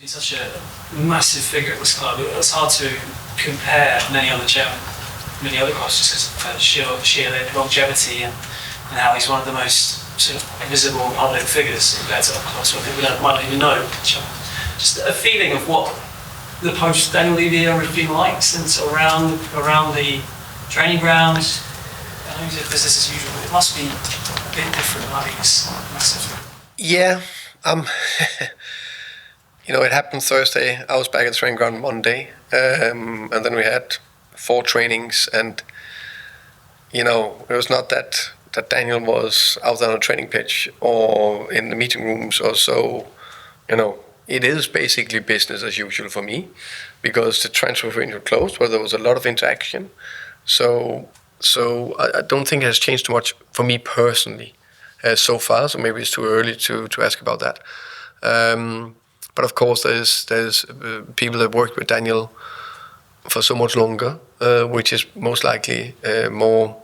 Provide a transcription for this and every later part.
He's such a massive figure at this club. It's hard to compare many other clubs just because of sheer longevity and how he's one of the most sort of visible public figures compared to other clubs where people might not even know each other. Just a feeling of what the post-Daniel Levy era has been like since around the training grounds. I know it's business as usual, but it must be a bit different. I think it's massive. Yeah, it happened Thursday. I was back at the training ground Monday, and then we had 4 trainings, and it was not that Daniel was out there on a training pitch or in the meeting rooms or so. It is basically business as usual for me because the transfer window closed, where there was a lot of interaction. So I don't think it has changed too much for me personally so far. So maybe it's too early to ask about that. But of course, there's people that worked with Daniel for so much longer, which is most likely more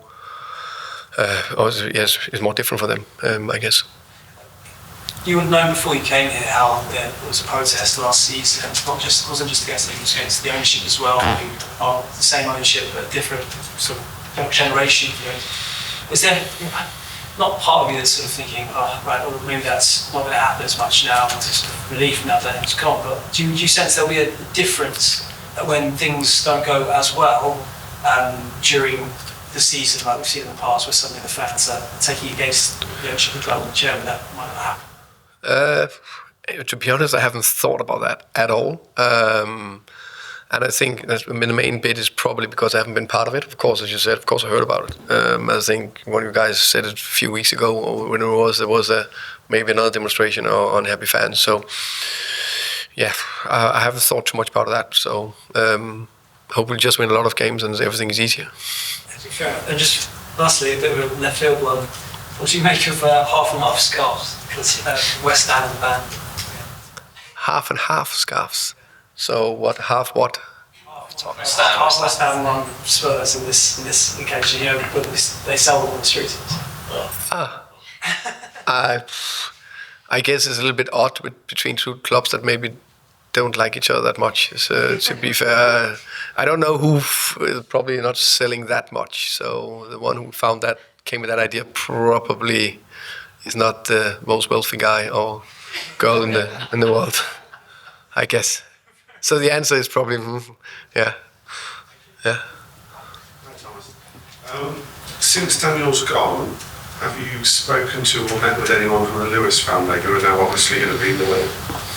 different for them, I guess. You would have known before you came here how there was a protest last season. It wasn't just against him, it was against the ownership as well. The same ownership but different sort of generation. Was there not part of you that's sort of thinking, well, maybe that's not going to happen as much now, it's sort of relief now that it's gone, but do you sense there'll be a difference when things don't go as well during the season, like we've seen in the past, where suddenly the fans are taking against the ownership of the club and the chairman? That might not happen. To be honest, I haven't thought about that at all. And I think the main bit is probably because I haven't been part of it. Of course, as you said, I heard about it. I think one of you guys said it a few weeks ago, or when there was maybe another demonstration or unhappy fans. So, yeah, I haven't thought too much about that. So, hopefully just win a lot of games and everything is easier. And just lastly, a bit of a left field one. What do you make of half and half scarves? Because West Ham and the band. Half and half scarves. So what? Half what? Half West Ham on Spurs in this occasion. But they sell them on the streets. I guess it's a little bit odd between two clubs that maybe don't like each other that much. So, to be fair, I don't know who is probably not selling that much. So the one who came with that idea probably is not the most wealthy guy or girl in the world, I guess. So the answer is probably yeah. Since Daniel's gone, have you spoken to or met with anyone from the Lewis family who are now obviously going to be more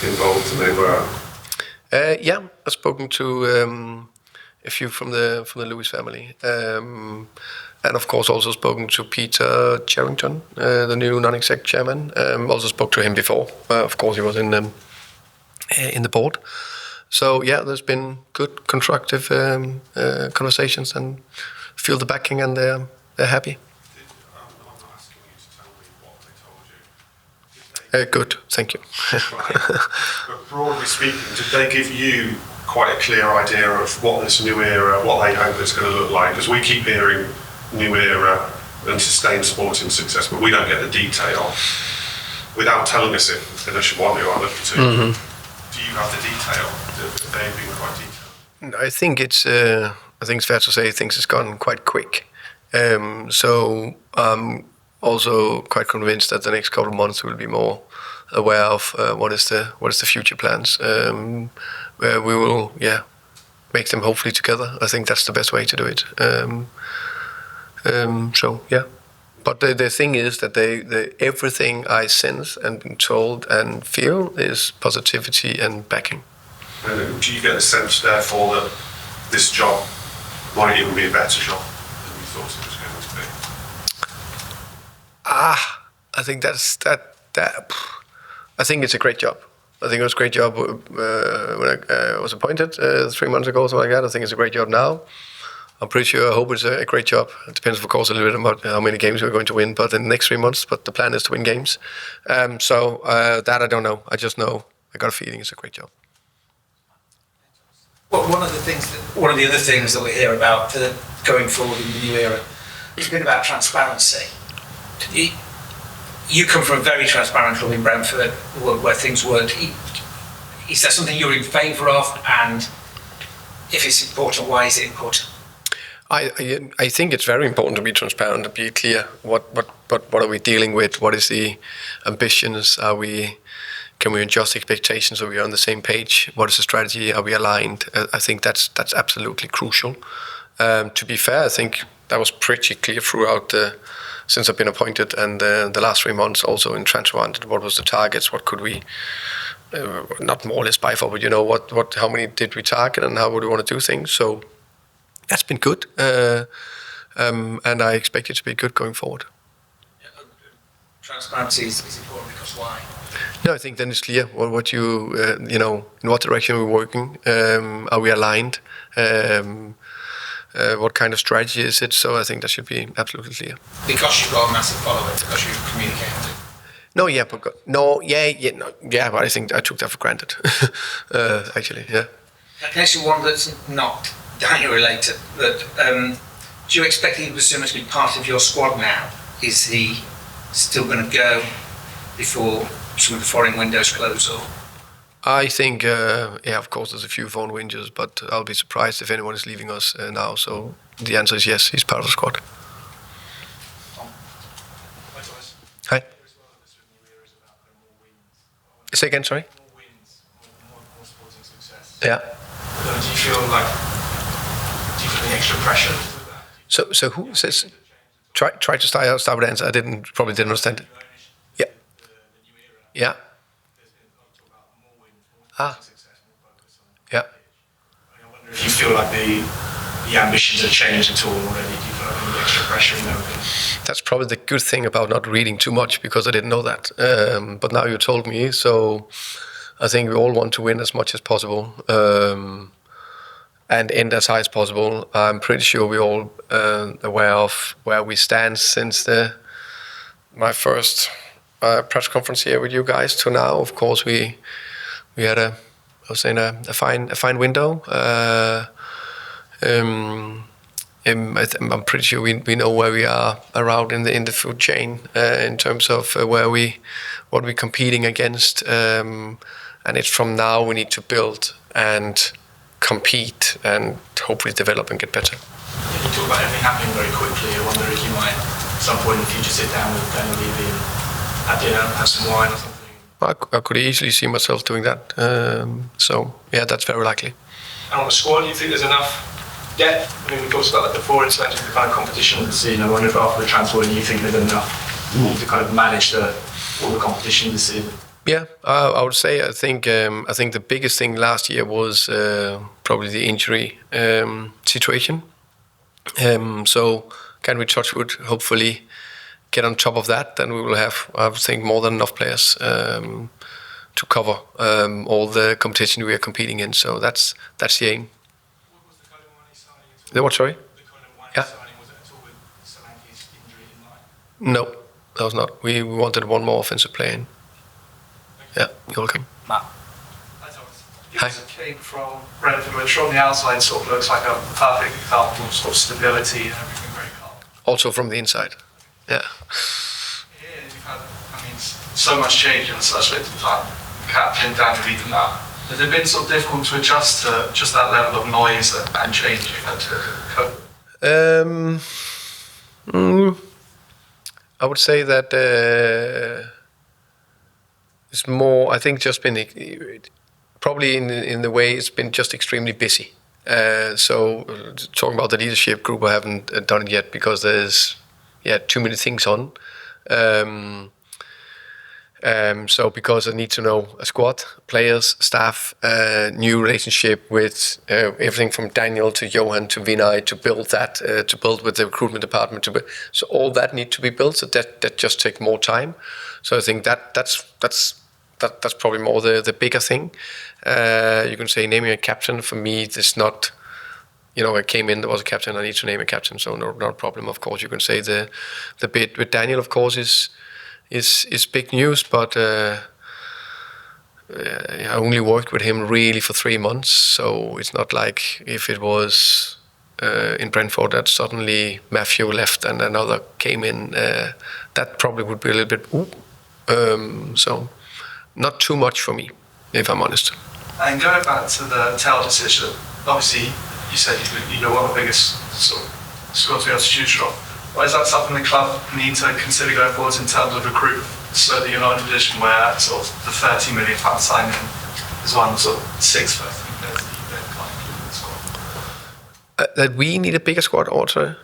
involved than they were? Yeah, I've spoken to a few from the Lewis family, and of course also spoken to Peter Charrington, the new non-exec chairman. Also spoke to him before. Of course, he was in the board. So yeah, there's been good, constructive conversations, and feel the backing, and they're happy. I'm not asking you to tell me what they told you. Good, thank you. But broadly speaking, did they give you quite a clear idea of what this new era, what they hope it's going to look like? Because we keep hearing new era and sustained sporting success, but we don't get the detail. Without telling us it, unless you want to, I'll look to. Mm-hmm. Do you have the detail? They've been quite detailed. I think it's fair to say things has gone quite quick. So I'm also quite convinced that the next couple of months we'll be more aware of what is the future plans. Where we will make them hopefully together. I think that's the best way to do it. So yeah. But the thing is that everything I sense and been told and feel is positivity and backing. Do you get the sense, therefore, that this job might even be a better job than you thought it was going to be? I think I think it's a great job. I think it was a great job when I was appointed 3 months ago, something like that. I think it's a great job now. I'm pretty sure, I hope it's a great job. It depends, of course, a little bit about how many games we're going to win, but in the next 3 months, but the plan is to win games. So that I don't know. I just know, I got a feeling it's a great job. Well, one of the other things that we hear about going forward in the new era is a bit about transparency. You come from a very transparent club in Brentford where things weren't Is that something you're in favour of? And if it's important, why is it important? I think it's very important to be transparent, to be clear. What are we dealing with? What is the ambitions? Can we adjust expectations so we are on the same page? What is the strategy? Are we aligned? I think that's absolutely crucial. To be fair, I think that was pretty clear throughout since I've been appointed, and the last 3 months also in transfer. What was the targets? What could we not more or less buy for? But how many did we target, and how would we want to do things? So that's been good, and I expect it to be good going forward. Transparency is important because why? No, I think then it's clear what you in what direction we're working. Are we aligned? What kind of strategy is it? So I think that should be absolutely clear. Because you've got a massive following, because you communicate with it. But I think I took that for granted. Actually, yeah. Next one that's not Daniel related, but do you expect Yves Bissouma to be part of your squad now? Is he still going to go before some of the foreign windows close? Or? I think, of course, there's a few foreign windows, but I'll be surprised if anyone is leaving us now. So the answer is yes, he's part of the squad. Hi. Say again, sorry? More wins, more sporting success. Yeah. Do you feel any extra pressure with that? So who says? Try to start with the answer. I probably didn't understand it. Yeah. Yeah. Yeah. I wonder if you feel like the ambitions have changed at all already. Do you feel like any extra pressure in everything? That's probably the good thing about not reading too much, because I didn't know that. But now you told me, so I think we all want to win as much as possible and end as high as possible. I'm pretty sure we're all aware of where we stand since my first press conference here with you guys to now. Of course, we had a fine window. I'm pretty sure we know where we are around in the food chain in terms of what we're competing against, and it's from now we need to build and compete and hopefully develop and get better. You talk about everything happening very quickly. I wonder if you might at some point in the future sit down with Daniel Levy and have dinner and have some wine or something. I could easily see myself doing that. So yeah, that's very likely. And on the squad, do you think there's enough? Yeah, I mean, we talked about that before in terms of the kind of competition of the season. I wonder if after the transfer, you think there's enough to kind of manage all the competition this season. Yeah, I would say I think the biggest thing last year was probably the injury situation. So can we touch wood? Hopefully, get on top of that, then we will have, I think, more than enough players to cover all the competition we are competing in. So that's the aim. The what, sorry? Yeah. No, that was not. We wanted one more offensive player in. Yeah, you're welcome. Matt. Hi. Came from Brentford, which from the outside sort of looks like a perfect example of sort of stability and everything very calm. Also from the inside. Yeah. Yeah, you've had, so much change in such little time. Captain, Daniel, even that. Has it been so difficult to adjust to just that level of noise and change you've had to cope with? I would say that it's more, I think, just been probably in the way it's been just extremely busy. So talking about the leadership group, I haven't done it yet because there's too many things on. So because I need to know a squad, players, staff, new relationship with everything from Daniel to Johan to Vinay to build that, to build with the recruitment department. So all that need to be built. So that just take more time. So I think that's probably more the bigger thing. You can say naming a captain for me. It's not. I came in, there was a captain. I need to name a captain. So not a problem. Of course, you can say the bit with Daniel. Of course is big news, but I only worked with him really for 3 months, so it's not like if it was in Brentford that suddenly Matthew left and another came in. That probably would be a little bit so not too much for me, if I'm honest. And going back to the Tel decision, obviously you said you're one of the biggest sort of squads we have to choose from. But is that something the club need to consider going forwards in terms of recruitment, so that you're not in a position where sort of the £30 million signing is one of sort of 6 first team players that you then can't include in the squad? That we need a bigger squad also?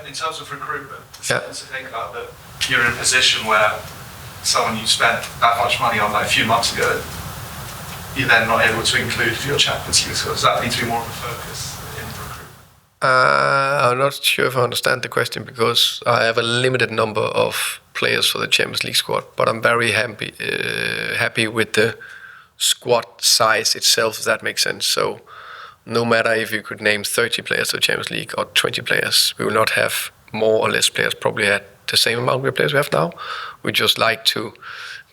In terms of recruitment, Yeah. to think about that you're in a position where someone you spent that much money on like a few months ago, you're then not able to include for your Champions League squad. Does that need to be more of a focus in recruitment? I'm not sure if I understand the question, because I have a limited number of players for the Champions League squad, but I'm very happy with the squad size itself, if that makes sense. So no matter if you could name 30 players to the Champions League or 20 players, we will not have more or less players, probably at the same amount of players we have now. We just like to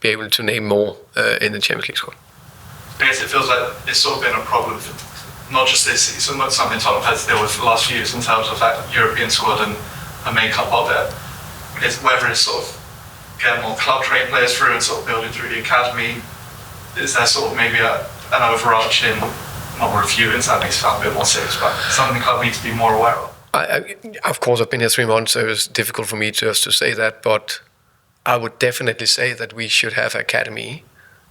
be able to name more in the Champions League squad. I guess it feels like it's sort of been a problem, not just this season, but something Tottenham has to deal with for the last few years in terms of that European squad and a makeup of it. Whether it's sort of getting more club trained players through and sort of building through the academy, is there sort of maybe an overarching, not review, that makes it sound a bit more serious, but something the club needs to be more aware of? Of course, I've been here 3 months, so it's difficult for me just to say that, but I would definitely say that we should have academy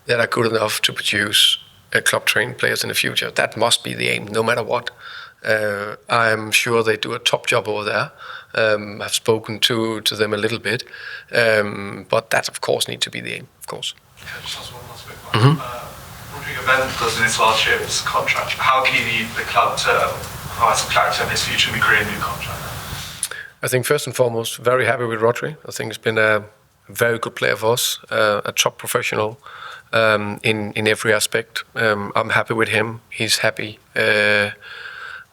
that are good enough to produce club-trained players in the future. That must be the aim, no matter what. I'm sure they do a top job over there. I've spoken to them a little bit, but that, of course, needs to be the aim, of course. Okay, just ask one last quick one. Rodrigo Bentancur in his last year of his contract. How can you need the club to provide some clarity on his future and agree a new contract? I think first and foremost, very happy with Rodri. I think he's been a very good player for us, a top professional in every aspect. I'm happy with him. He's happy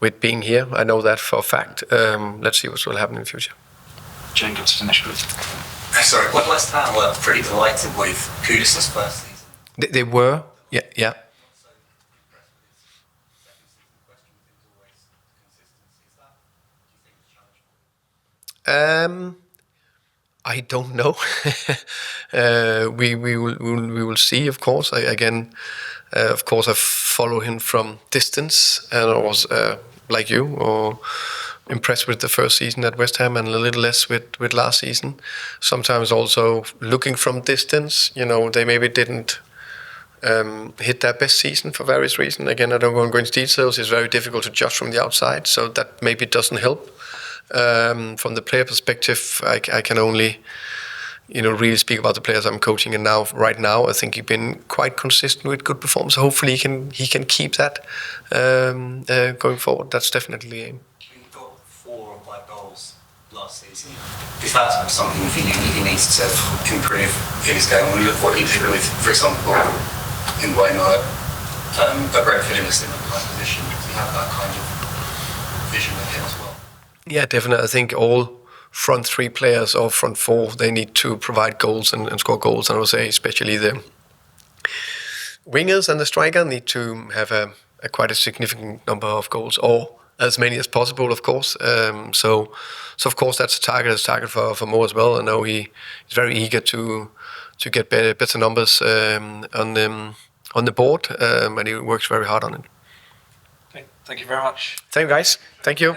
with being here. I know that for a fact. Let's see what will happen in the future. Jacob to finish with. Sorry, West Ham were pretty delighted with Kudus' first season. They were, yeah. I don't know. We will see, of course. Of course, I follow him from distance, and I was like you, or impressed with the first season at West Ham, and a little less with last season. Sometimes also looking from distance, they maybe didn't hit their best season for various reasons. Again, I don't want to go into details. It's very difficult to judge from the outside, so that maybe doesn't help. From the player perspective, I can only, really speak about the players I'm coaching, and right now, I think he's been quite consistent with good performance. Hopefully, he can keep that going forward. That's definitely the aim. He got 4 or 5 goals last season. Is that something you think he needs to improve things going on? When you look what he did with, for example, in Warrior, a Brentford in a similar kind of position. Does he have that kind of vision with him as well? Yeah, definitely. I think all front 3 players or front 4, they need to provide goals and score goals. And I would say especially the wingers and the striker need to have a quite a significant number of goals, or as many as possible, of course. So of course that's a target. It's a target for Mo as well. I know he's very eager to get better numbers on the board, and he works very hard on it. Thank you very much. Thank you, guys. Thank you.